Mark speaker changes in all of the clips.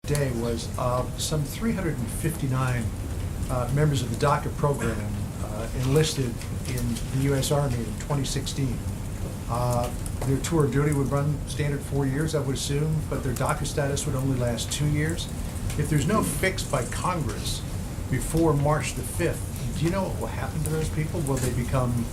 Speaker 1: today was some 359 members of the DACA program enlisted in the U.S. Army in 2016. Their tour of duty would run standard 4 years, I would assume, but their DACA status would only last 2 years. If there's no fix by Congress before March the 5th, do you know what will happen to those people? Will they become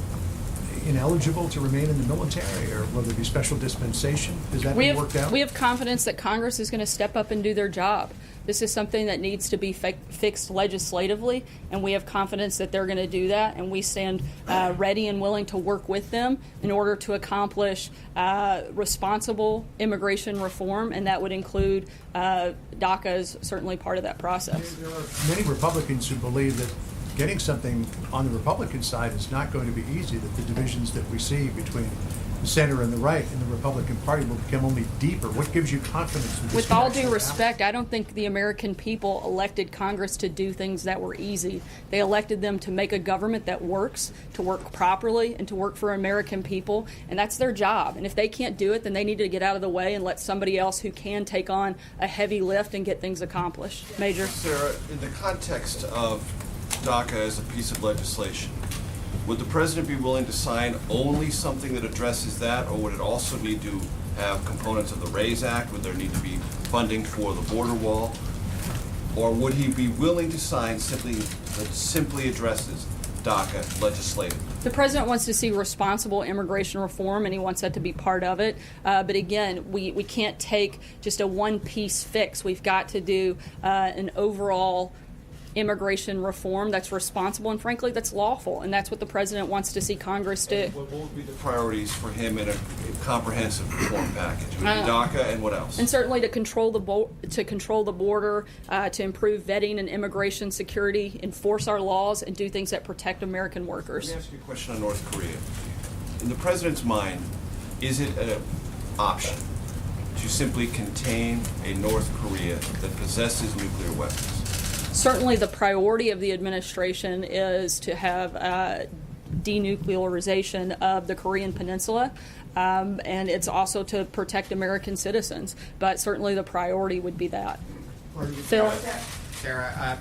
Speaker 1: ineligible to remain in the military, or will there be special dispensation? Has that been worked out?
Speaker 2: We have confidence that Congress is going to step up and do their job. This is something that needs to be fixed legislatively, and we have confidence that they're going to do that, and we stand ready and willing to work with them in order to accomplish responsible immigration reform, and that would include DACA as certainly part of that process.
Speaker 1: There are many Republicans who believe that getting something on the Republican side is not going to be easy, that the divisions that we see between the center and the right in the Republican Party will become only deeper. What gives you confidence that this
Speaker 2: With
Speaker 1: can
Speaker 2: all
Speaker 1: actually
Speaker 2: due
Speaker 1: happen?
Speaker 2: respect, I don't think the American people elected Congress to do things that were easy. They elected them to make a government that works, to work properly, and to work for American people, and that's their job. And if they can't do it, then they need to get out of the way and let somebody else who can take on a heavy lift and get things accomplished. Major?
Speaker 3: Sarah, in the context of DACA as a piece of legislation, would the president be willing to sign only something that addresses that, or would it also need to have components of the RAISE Act? Would there need to be funding for the border wall? Or would he be willing to sign something that simply addresses DACA legislatively?
Speaker 2: The president wants to see responsible immigration reform, and he wants that to be part of it. But again, we can't take just a one-piece fix. We've got to do an overall immigration reform that's responsible and, frankly, that's lawful, and that's what the president wants to see Congress do.
Speaker 3: And what would be the priorities for him in a comprehensive reform package? Would it be DACA, and what else?
Speaker 2: And certainly to control the border, to improve vetting and immigration security, enforce our laws, and do things that protect American workers.
Speaker 3: Let me ask you a question on North Korea. In the president's mind, is it an option to simply contain a North Korea that possesses nuclear weapons?
Speaker 2: Certainly the priority of the administration is to have denuclearization of the Korean Peninsula, and it's also to protect American citizens. But certainly the priority would be that. Phil?
Speaker 4: Sarah,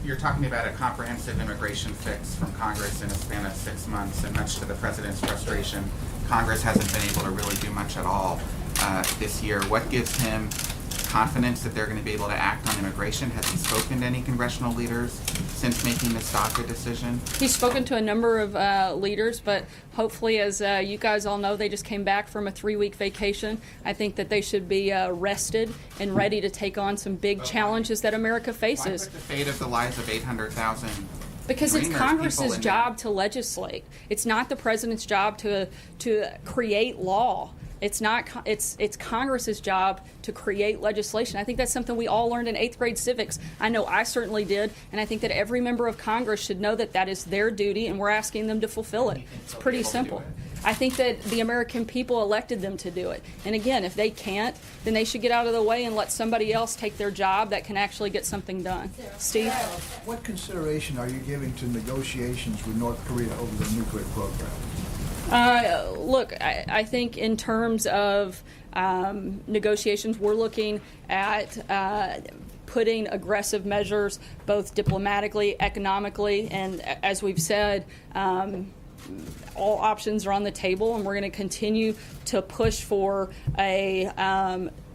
Speaker 4: you're talking about a comprehensive immigration fix from Congress in a span of 6 months, and much to the president's frustration, Congress hasn't been able to really do much at all this year. What gives him confidence that they're going to be able to act on immigration? Has he spoken to any congressional leaders since making this DACA decision?
Speaker 2: He's spoken to a number of leaders, but hopefully, as you guys all know, they just came back from a 3-week vacation. I think that they should be rested and ready to take on some big challenges that America faces.
Speaker 4: Why put the fate of the lives of 800,000
Speaker 2: Because it's
Speaker 4: Dreamers,
Speaker 2: Congress's
Speaker 4: people in
Speaker 2: job to legislate. It's not the president's job to create law. It's not. It's Congress's job to create legislation. I think that's something we all learned in 8th grade civics. I know I certainly did, and I think that every member of Congress should know that that is their duty, and we're asking them to fulfill it. It's pretty simple. I think that the American people elected them to do it. And again, if they can't, then they should get out of the way and let somebody else take their job that can actually get something done. Steve?
Speaker 1: What consideration are you giving to negotiations with North Korea over the nuclear program?
Speaker 2: Look, I think in terms of negotiations, we're looking at putting aggressive measures both diplomatically, economically, and as we've said, all options are on the table, and we're going to continue to push for a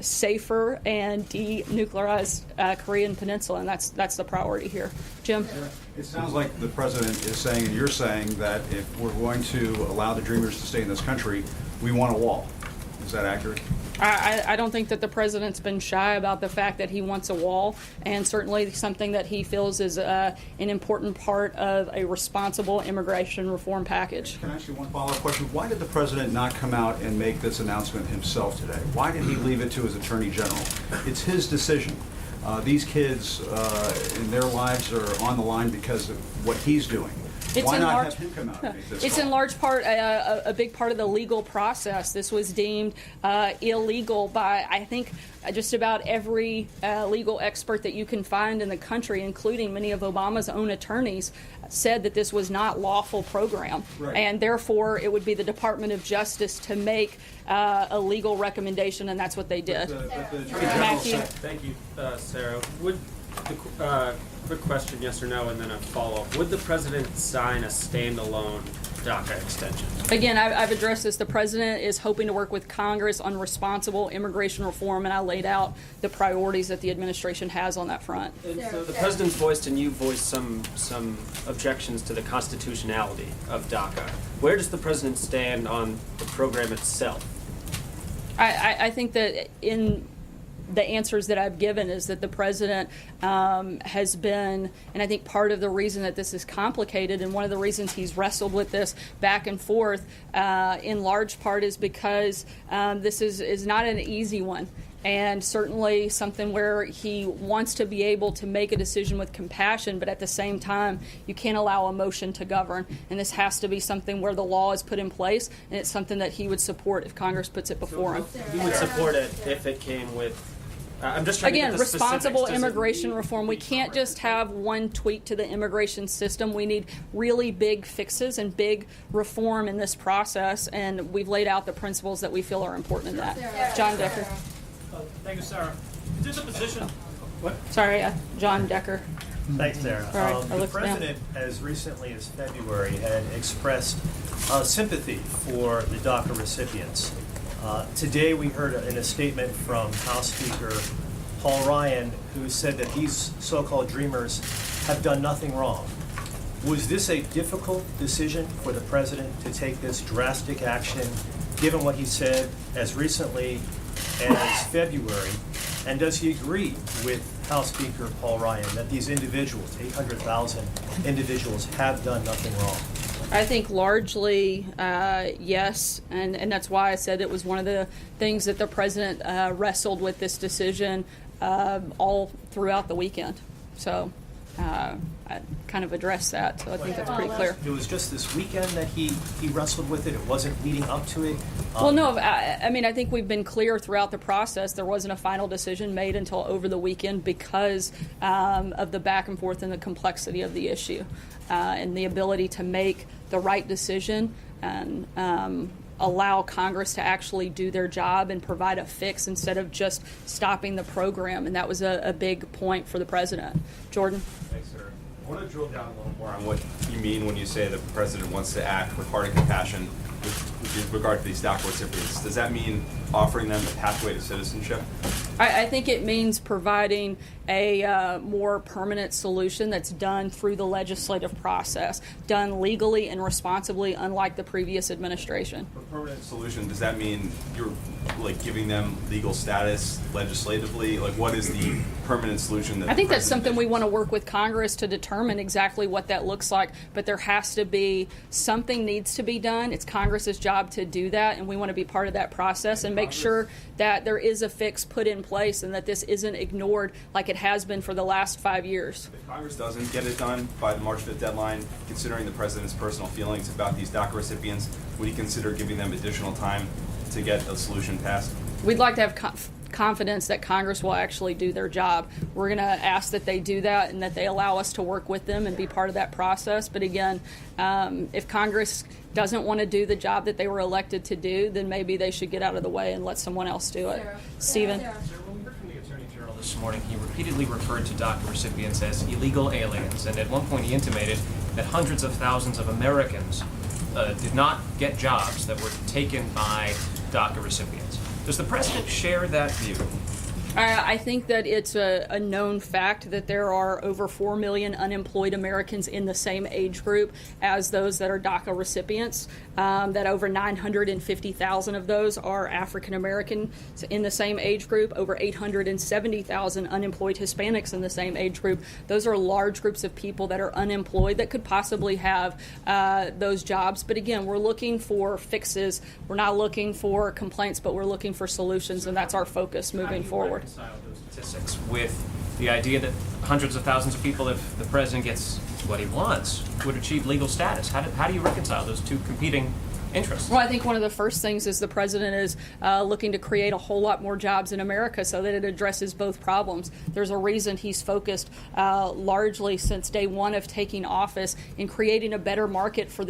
Speaker 2: safer and denuclearized Korean Peninsula, and that's the priority here. Jim?
Speaker 5: It sounds like the president is saying, and you're saying, that if we're going to allow the Dreamers to stay in this country, we want a wall. Is that accurate?
Speaker 2: I don't think that the president's been shy about the fact that he wants a wall, and certainly something that he feels is an important part of a responsible immigration reform package.
Speaker 5: Can I ask you one follow-up question? Why did the president not come out and make this announcement himself today? Why did he leave it to his attorney general? It's his decision. These kids and their lives are on the line because of what he's doing. Why not have him come out and make this
Speaker 2: It's
Speaker 5: call?
Speaker 2: in large part a big part of the legal process. This was deemed illegal by, I think, just about every legal expert that you can find in the country, including many of Obama's own attorneys, said that this was not lawful program.
Speaker 5: Right.
Speaker 2: And therefore, it would be the Department of Justice to make a legal recommendation, and that's what they did.
Speaker 5: But the Attorney General
Speaker 2: Matthew.
Speaker 5: said-
Speaker 6: Thank you, Sarah. Would the quick question, yes or no, and then a follow-up. Would the president sign a standalone DACA extension?
Speaker 2: Again, I've addressed this. The president is hoping to work with Congress on responsible immigration reform, and I laid out the priorities that the administration has on that front.
Speaker 6: And so the president's voiced and you voiced some objections to the constitutionality of DACA. Where does the president stand on the program itself?
Speaker 2: I think that in the answers that I've given is that the president has been, and I think part of the reason that this is complicated and one of the reasons he's wrestled with this back and forth in large part is because this is not an easy one. And certainly something where he wants to be able to make a decision with compassion, but at the same time, you can't allow emotion to govern. And this has to be something where the law is put in place, and it's something that he would support if Congress puts it before him.
Speaker 6: You would support it if it came with. I'm just trying to
Speaker 2: Again,
Speaker 6: get the specifics.
Speaker 2: responsible
Speaker 6: Does it
Speaker 2: immigration
Speaker 6: need
Speaker 2: reform.
Speaker 6: to
Speaker 2: We
Speaker 6: be
Speaker 2: can't just have one tweak to the immigration system. We need really big fixes and big reform in this process, and we've laid out the principles that we feel are important in that. John Decker.
Speaker 7: Thank you, Sarah. Is this a position? What?
Speaker 2: Sorry, John Decker.
Speaker 7: Thanks, Sarah.
Speaker 2: All right, I
Speaker 7: The
Speaker 2: looked down.
Speaker 7: president, as recently as February, had expressed sympathy for the DACA recipients. Today, we heard in a statement from House Speaker Paul Ryan, who said that these so-called dreamers have done nothing wrong. Was this a difficult decision for the president to take this drastic action, given what he said as recently as February? And does he agree with House Speaker Paul Ryan that these individuals, 800,000 individuals, have done nothing wrong?
Speaker 2: I think largely yes, and that's why I said it was one of the things that the president wrestled with this decision all throughout the weekend. So I kind of addressed that, so I think that's pretty clear.
Speaker 7: It was just this weekend that he wrestled with it. It wasn't leading up to it.
Speaker 2: Well, no, I mean, I think we've been clear throughout the process. There wasn't a final decision made until over the weekend because of the back and forth and the complexity of the issue and the ability to make the right decision and allow Congress to actually do their job and provide a fix instead of just stopping the program. And that was a big point for the president. Jordan?
Speaker 8: Thanks, sir. I want to drill down a little more on what you mean when you say the president wants to act with heart and compassion with regard to these DACA recipients. Does that mean offering them a pathway to citizenship?
Speaker 2: I think it means providing a more permanent solution that's done through the legislative process, done legally and responsibly, unlike the previous administration.
Speaker 8: A permanent solution, does that mean you're giving them legal status legislatively? What is the permanent solution that
Speaker 2: I think
Speaker 8: the
Speaker 2: that's
Speaker 8: president
Speaker 2: something we
Speaker 8: envisions?
Speaker 2: want to work with Congress to determine exactly what that looks like, but there has to be something needs to be done. It's Congress's job to do that, and we want to be part of that process and make sure that there is a fix put in place and that this isn't ignored like it has been for the last 5 years.
Speaker 8: If Congress doesn't get it done by the March 5th deadline, considering the president's personal feelings about these DACA recipients, would he consider giving them additional time to get a solution passed?
Speaker 2: We'd like to have confidence that Congress will actually do their job. We're going to ask that they do that and that they allow us to work with them and be part of that process. But again, if Congress doesn't want to do the job that they were elected to do, then maybe they should get out of the way and let someone else do it. Stephen?
Speaker 9: Sir, when we heard from the Attorney General this morning, he repeatedly referred to DACA recipients as illegal aliens, and at one point he intimated that hundreds of thousands of Americans did not get jobs that were taken by DACA recipients. Does the president share that view?
Speaker 2: I think that it's a known fact that there are over 4 million unemployed Americans in the same age group as those that are DACA recipients, that over 950,000 of those are African Americans in the same age group, over 870,000 unemployed Hispanics in the same age group. Those are large groups of people that are unemployed that could possibly have those jobs. But again, we're looking for fixes. We're not looking for complaints, but we're looking for solutions, and that's our focus moving forward.
Speaker 9: Reconcile those statistics with the idea that hundreds of thousands of people, if the president gets what he wants, would achieve legal status. How do you reconcile those two competing interests.
Speaker 2: Well, I think one of the first things is the president is looking to create a whole lot more jobs in America so that it addresses both problems. There's a reason he's focused largely since day one of taking office in creating a better market for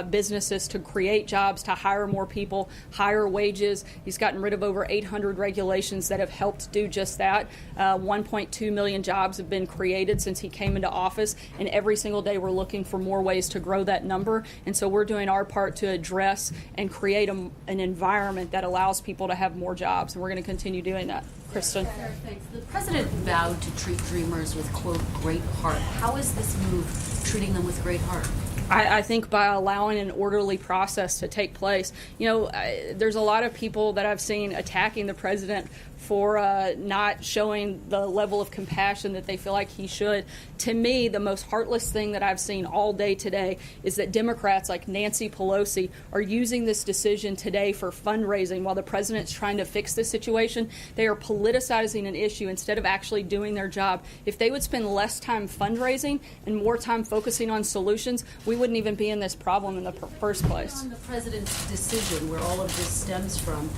Speaker 2: businesses to create jobs, to hire more people, higher wages. He's gotten rid of over 800 regulations that have helped do just that. 1.2 million jobs have been created since he came into office, and every single day we're looking for more ways to grow that number. And so we're doing our part to address and create an environment that allows people to have more jobs, and we're going to continue doing that. Kristen.
Speaker 10: Thanks. The president vowed to treat dreamers with, quote, great heart. How is this move treating them with great heart?
Speaker 2: I think by allowing an orderly process to take place. There's a lot of people that I've seen attacking the president for not showing the level of compassion that they feel like he should. To me, the most heartless thing that I've seen all day today is that Democrats like Nancy Pelosi are using this decision today for fundraising while the president's trying to fix the situation. They are politicizing an issue instead of actually doing their job. If they would spend less time fundraising and more time focusing on solutions, we wouldn't even be in this problem in the first place.
Speaker 10: On the president's decision, where all of this stems from,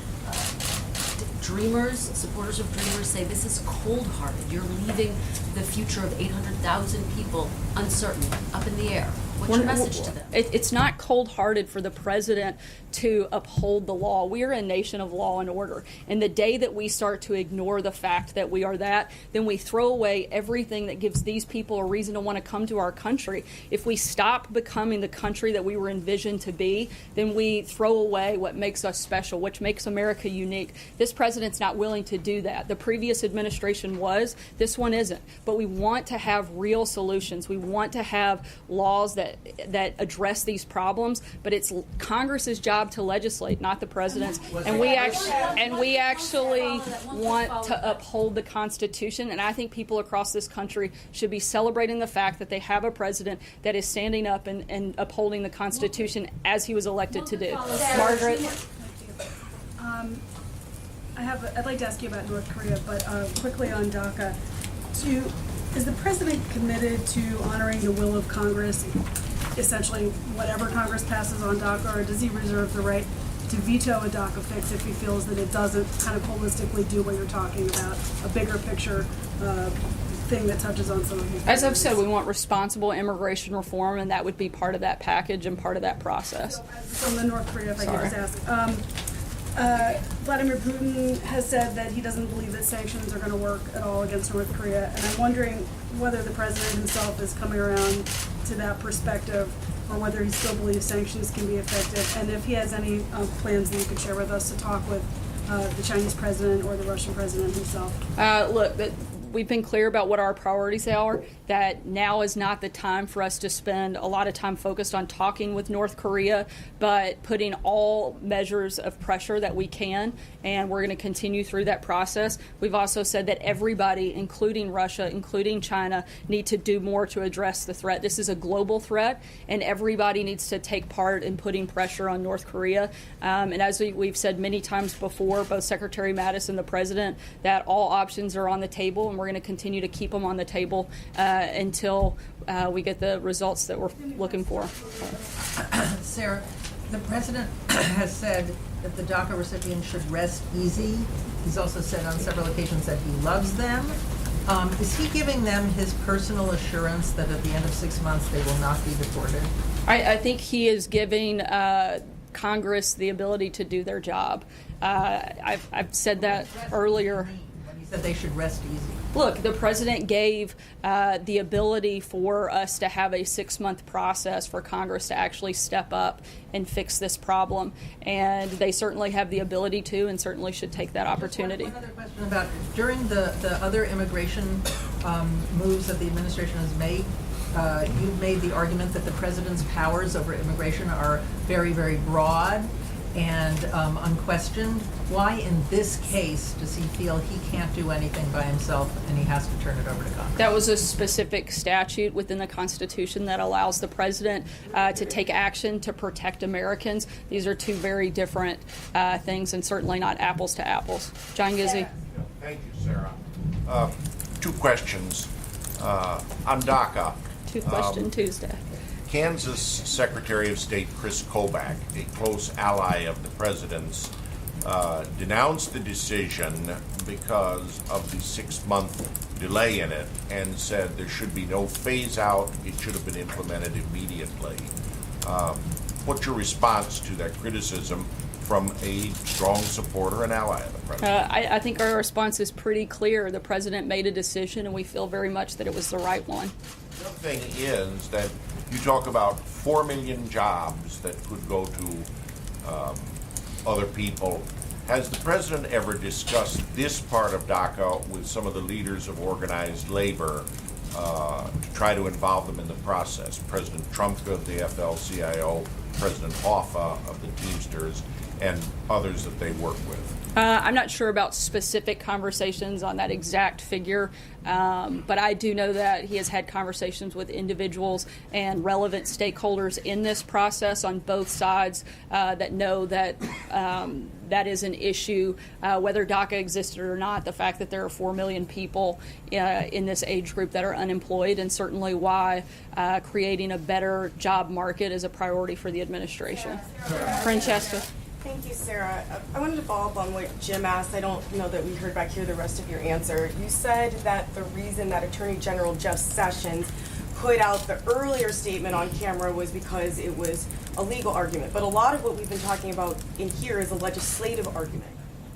Speaker 10: Dreamers, supporters of Dreamers say this is cold-hearted. You're leaving the future of 800,000 people uncertain, up in the air. What's your message to them?
Speaker 2: It's not cold-hearted for the president to uphold the law. We are a nation of law and order. And the day that we start to ignore the fact that we are that, then we throw away everything that gives these people a reason to want to come to our country. If we stop becoming the country that we were envisioned to be, then we throw away what makes us special, which makes America unique. This president's not willing to do that. The previous administration was. This one isn't. But we want to have real solutions. We want to have laws that address these problems, but it's Congress's job to legislate, not the president's. And we actually want to uphold the Constitution, and I think people across this country should be celebrating the fact that they have a president that is standing up and upholding the Constitution as he was elected to do. Margaret?
Speaker 11: I'd like to ask you about North Korea, but quickly on DACA. Is the president committed to honoring the will of Congress, essentially whatever Congress passes on DACA, or does he reserve the right to veto a DACA fix if he feels that it doesn't kind of holistically do what you're talking about, a bigger picture thing that touches on some of these?
Speaker 2: As I've said, we want responsible immigration reform, and that would be part of that package and part of that process.
Speaker 11: So on the North Korea, if I could just ask. Vladimir Putin has said that he doesn't believe that sanctions are going to work at all against North Korea, and I'm wondering whether the president himself is coming around to that perspective, or whether he still believes sanctions can be effective, and if he has any plans that you could share with us to talk with the Chinese president or the Russian president himself.
Speaker 2: Look, we've been clear about what our priorities are, that now is not the time for us to spend a lot of time focused on talking with North Korea, but putting all measures of pressure that we can, and we're going to continue through that process. We've also said that everybody, including Russia, including China, need to do more to address the threat. This is a global threat, and everybody needs to take part in putting pressure on North Korea. And as we've said many times before, both Secretary Mattis and the President, that all options are on the table, and we're going to continue to keep them on the table until we get the results that we're looking for.
Speaker 12: Sarah, the president has said that the DACA recipients should rest easy. He's also said on several occasions that he loves them. Is he giving them his personal assurance that at the end of 6 months they will not be deported?
Speaker 2: I think he is giving Congress the ability to do their job. I've said that earlier.
Speaker 12: When he said they should rest easy.
Speaker 2: Look, the president gave the ability for us to have a 6-month process for Congress to actually step up and fix this problem. And they certainly have the ability to, and certainly should take that opportunity.
Speaker 12: One other question about, during the other immigration moves that the administration has made, you've made the argument that the president's powers over immigration are very, very broad and unquestioned. Why in this case does he feel he can't do anything by himself and he has to turn it over to Congress?
Speaker 2: That was a specific statute within the Constitution that allows the president to take action to protect Americans. These are two very different things, and certainly not apples to apples. John Gizzi.
Speaker 13: Thank you, Sarah. 2 questions on DACA.
Speaker 2: Two-question Tuesday.
Speaker 13: Kansas Secretary of State Chris Kobach, a close ally of the president's, denounced the decision because of the 6-month delay in it and said there should be no phase out. It should have been implemented immediately. What's your response to that criticism from a strong supporter and ally of the president?
Speaker 2: I think our response is pretty clear. The president made a decision, and we feel very much that it was the right one.
Speaker 13: The other thing is that you talk about 4 million jobs that could go to other people. Has the president ever discussed this part of DACA with some of the leaders of organized labor to try to involve them in the process? President Trump of the AFL-CIO, President Hoffa of the Teamsters, and others that they work with.
Speaker 2: I'm not sure about specific conversations on that exact figure, but I do know that he has had conversations with individuals and relevant stakeholders in this process on both sides that know that that is an issue, whether DACA existed or not, the fact that there are 4 million people in this age group that are unemployed, and certainly why creating a better job market is a priority for the administration. Francesca.
Speaker 14: Thank you, Sarah. I wanted to follow up on what Jim asked. I don't know that we heard back here the rest of your answer. You said that the reason that Attorney General Jeff Sessions put out the earlier statement on camera was because it was a legal argument. But a lot of what we've been talking about in here is a legislative argument.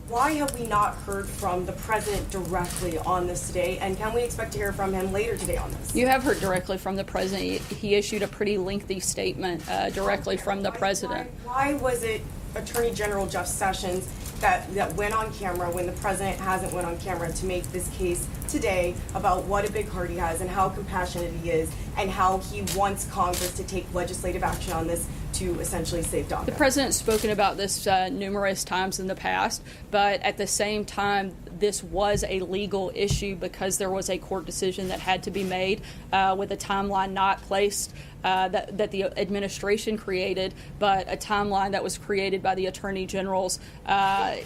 Speaker 14: Why have we not heard from the president directly on this today? And can we expect to hear from him later today on this?
Speaker 2: You have heard directly from the president. He issued a pretty lengthy statement directly from the president.
Speaker 14: Why was it Attorney General Jeff Sessions that went on camera when the president hasn't went on camera to make this case today about what a big heart he has and how compassionate he is and how he wants Congress to take legislative action on this to essentially save DACA?
Speaker 2: The president's spoken about this numerous times in the past, but at the same time, this was a legal issue because there was a court decision that had to be made with a timeline not placed that the administration created, but a timeline that was created by the attorney generals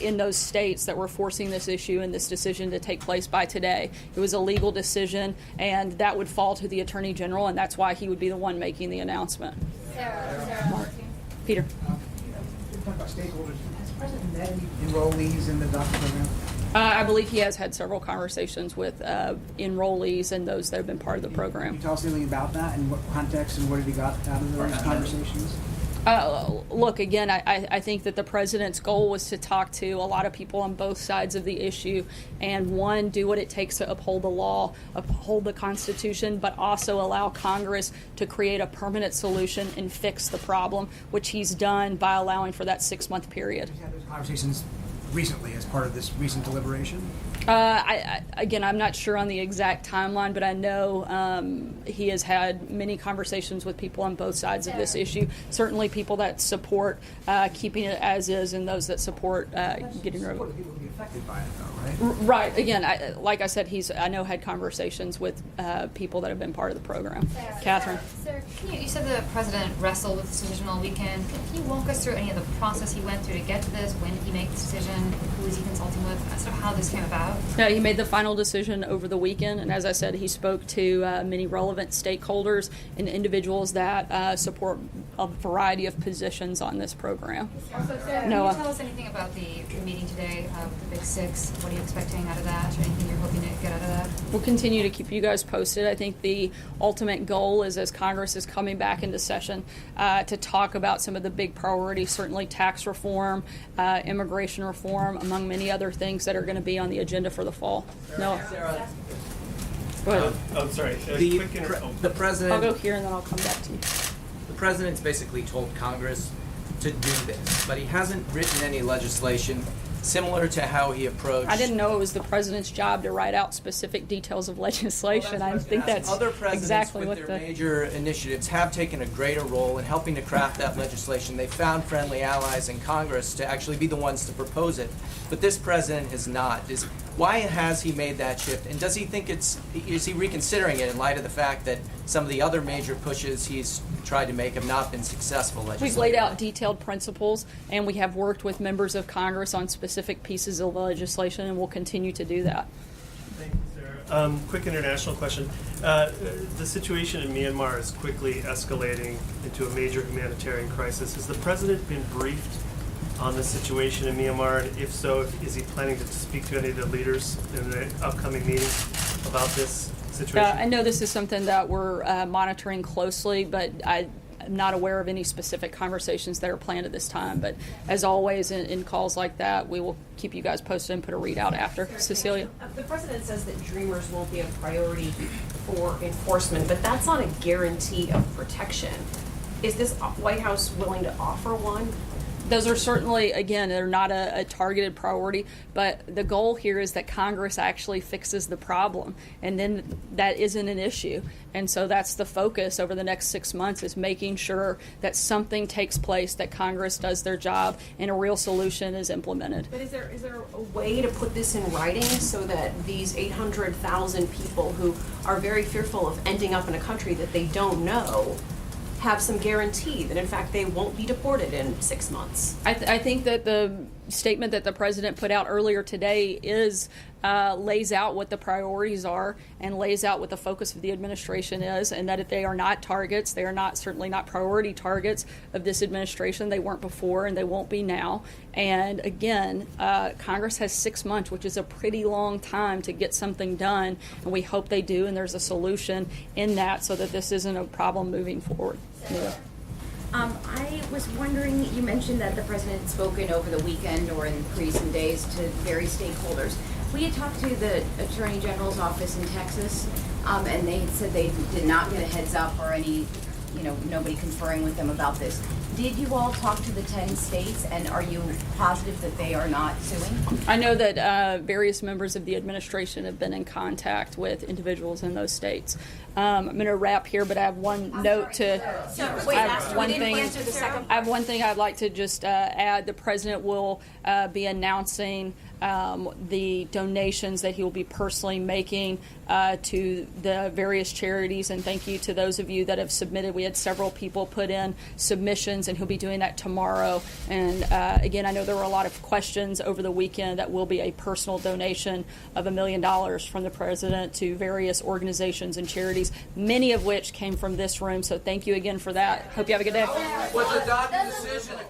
Speaker 2: in those states that were forcing this issue and this decision to take place by today. It was a legal decision, and that would fall to the attorney general, and that's why he would be the one making the announcement.
Speaker 15: Sarah.
Speaker 2: Peter.
Speaker 15: Talk about stakeholders. Has the president met any enrollees in the DACA program?
Speaker 2: I believe he has had several conversations with enrollees and those that have been part of the program.
Speaker 15: Can you tell us anything about that and what context and what have you got out of those conversations?
Speaker 2: Look, again, I think that the president's goal was to talk to a lot of people on both sides of the issue and, one, do what it takes to uphold the law, uphold the Constitution, but also allow Congress to create a permanent solution and fix the problem, which he's done by allowing for that 6-month period.
Speaker 15: Have you had those conversations recently as part of this recent deliberation?
Speaker 2: Again, I'm not sure on the exact timeline, but I know he has had many conversations with people on both sides of this issue. Certainly people that support keeping it as is and those that support getting rid of it.
Speaker 15: People will be affected by it, though, right?
Speaker 2: Right. Again, like I said, I know had conversations with people that have been part of the program. Catherine.
Speaker 16: Sir, you said the president wrestled with this decision all weekend. Can you walk us through any of the process he went through to get to this? When did he make the decision? Who was he consulting with? Sort of how this came about?
Speaker 2: Yeah, he made the final decision over the weekend, and as I said, he spoke to many relevant stakeholders and individuals that support a variety of positions on this program.
Speaker 16: Also, Sarah, can you tell us anything about the meeting today with the Big Six? What are you expecting out of that, or anything you're hoping to get out of that?
Speaker 2: We'll continue to keep you guys posted. I think the ultimate goal is, as Congress is coming back into session, to talk about some of the big priorities, certainly tax reform, immigration reform, among many other things that are going to be on the agenda for the fall. Noah.
Speaker 17: Sarah.
Speaker 2: Go ahead.
Speaker 17: Sorry. The president.
Speaker 2: I'll go here and then I'll come back to you.
Speaker 17: The president's basically told Congress to do this, but he hasn't written any legislation similar to how he approached.
Speaker 2: I didn't know it was the president's job to write out specific details of legislation. I think that's
Speaker 17: other presidents
Speaker 2: exactly
Speaker 17: with
Speaker 2: what
Speaker 17: their major initiatives have taken a greater role in helping to craft that legislation. They found friendly allies in Congress to actually be the ones to propose it, but this president has not. Why has he made that shift? And does he think is he reconsidering it in light of the fact that some of the other major pushes he's tried to make have not been successful legislatively?
Speaker 2: We've laid out detailed principles, and we have worked with members of Congress on specific pieces of legislation, and we'll continue to do that.
Speaker 7: Thank you, Sarah. Quick international question. The situation in Myanmar is quickly escalating into a major humanitarian crisis. Has the president been briefed on the situation in Myanmar? And if so, is he planning to speak to any of the leaders in the upcoming meeting about this situation?
Speaker 2: I know this is something that we're monitoring closely, but I'm not aware of any specific conversations that are planned at this time. But as always, in calls like that, we will keep you guys posted and put a readout after. Cecilia?
Speaker 18: The president says that Dreamers won't be a priority for enforcement, but that's not a guarantee of protection. Is this White House willing to offer one?
Speaker 2: Those are certainly, again, they're not a targeted priority, but the goal here is that Congress actually fixes the problem, and then that isn't an issue. And so that's the focus over the next 6 months, is making sure that something takes place, that Congress does their job, and a real solution is implemented.
Speaker 18: But is there a way to put this in writing so that these 800,000 people who are very fearful of ending up in a country that they don't know have some guarantee that in fact they won't be deported in 6 months?
Speaker 2: I think that the statement that the president put out earlier today lays out what the priorities are and lays out what the focus of the administration is, and that if they are not targets, they are certainly not priority targets of this administration. They weren't before and they won't be now. And again, Congress has 6 months, which is a pretty long time to get something done, and we hope they do, and there's a solution in that so that this isn't a problem moving forward. Yeah.
Speaker 19: I was wondering, you mentioned that the president had spoken over the weekend or in recent days to various stakeholders. We had talked to the Attorney General's office in Texas, and they had said they did not get a heads up or any, nobody conferring with them about this. Did you all talk to the 10 states, and are you positive that they are not suing?
Speaker 2: I know that various members of the administration have been in contact with individuals in those states. I'm going to wrap here, but I have one note to. I have one thing I'd like to just add. The president will be announcing the donations that he will be personally making to the various charities, and thank you to those of you that have submitted. We had several people put in submissions, and he'll be doing that tomorrow. And again, I know there were a lot of questions over the weekend. That will be a personal donation of $1 million from the president to various organizations and charities, many of which came from this room. So thank you again for that. Hope you have a good day.
Speaker 17: Was the DACA decision a